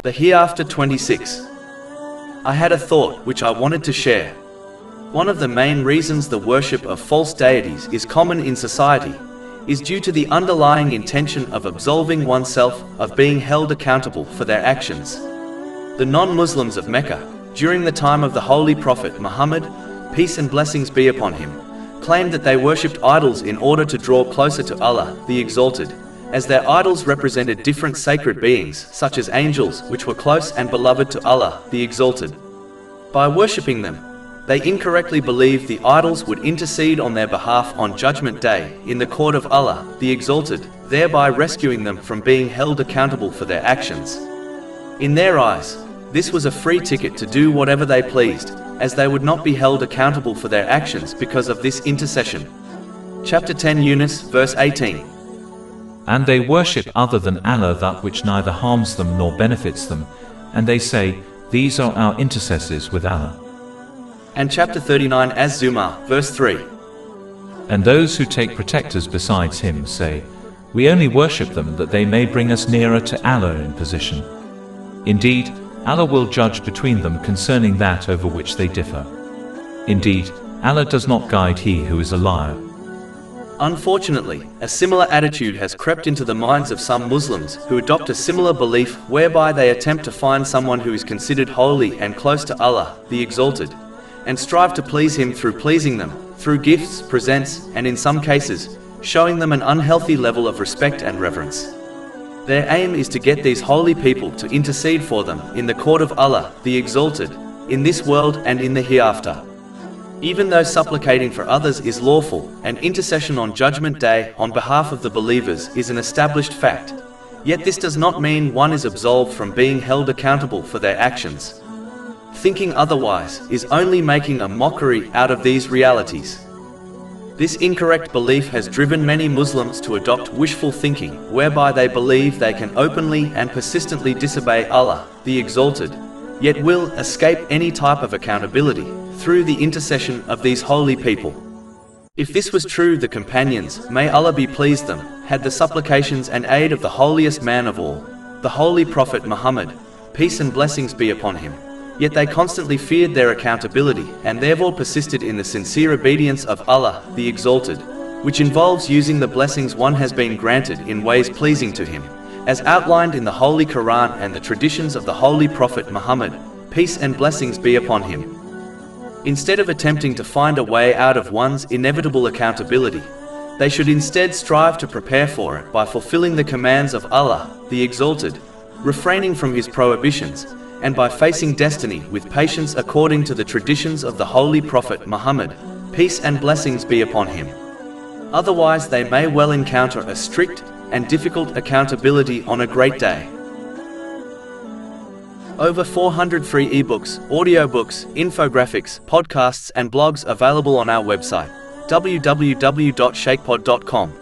The Hereafter 26. I had a thought which I wanted to share. One of the main reasons the worship of false deities is common in society is due to the underlying intention of absolving oneself of being held accountable for their actions. The non-Muslims of Mecca, during the time of the Holy Prophet Muhammad, peace and blessings be upon him, claimed that they worshipped idols in order to draw closer to Allah, the Exalted, as their idols represented different sacred beings, such as angels, which were close and beloved to Allah, the Exalted. By worshipping them, they incorrectly believed the idols would intercede on their behalf on Judgment Day in the court of Allah, the Exalted, thereby rescuing them from being held accountable for their actions. In their eyes, this was a free ticket to do whatever they pleased, as they would not be held accountable for their actions because of this intercession. Chapter 10 Yunus, verse 18. And they worship other than Allah that which neither harms them nor benefits them, and they say, these are our intercessors with Allah. And chapter 39 Az-Zumar, verse 3. And those who take protectors besides him say, we only worship them that they may bring us nearer to Allah in position. Indeed, Allah will judge between them concerning that over which they differ. Indeed, Allah does not guide he who is a liar. Unfortunately, a similar attitude has crept into the minds of some Muslims who adopt a similar belief whereby they attempt to find someone who is considered holy and close to Allah, the Exalted, and strive to please him through pleasing them, through gifts, presents, and in some cases, showing them an unhealthy level of respect and reverence. Their aim is to get these holy people to intercede for them in the court of Allah, the Exalted, in this world and in the hereafter. Even though supplicating for others is lawful, and intercession on Judgment Day on behalf of the believers is an established fact, yet this does not mean one is absolved from being held accountable for their actions. Thinking otherwise is only making a mockery out of these realities. This incorrect belief has driven many Muslims to adopt wishful thinking, whereby they believe they can openly and persistently disobey Allah, the Exalted, yet will escape any type of accountability through the intercession of these holy people. If this was true, the companions, may Allah be pleased them, had the supplications and aid of the holiest man of all, the Holy Prophet Muhammad, peace and blessings be upon him. Yet they constantly feared their accountability and therefore persisted in the sincere obedience of Allah, the Exalted, which involves using the blessings one has been granted in ways pleasing to him, as outlined in the Holy Quran and the traditions of the Holy Prophet Muhammad, peace and blessings be upon him. Instead of attempting to find a way out of one's inevitable accountability, they should instead strive to prepare for it by fulfilling the commands of Allah, the Exalted, refraining from his prohibitions, and by facing destiny with patience according to the traditions of the Holy Prophet Muhammad, peace and blessings be upon him. Otherwise they may well encounter a strict and difficult accountability on a great day. Over 400 free ebooks, audiobooks, infographics, podcasts and blogs available on our website, www.shakepod.com.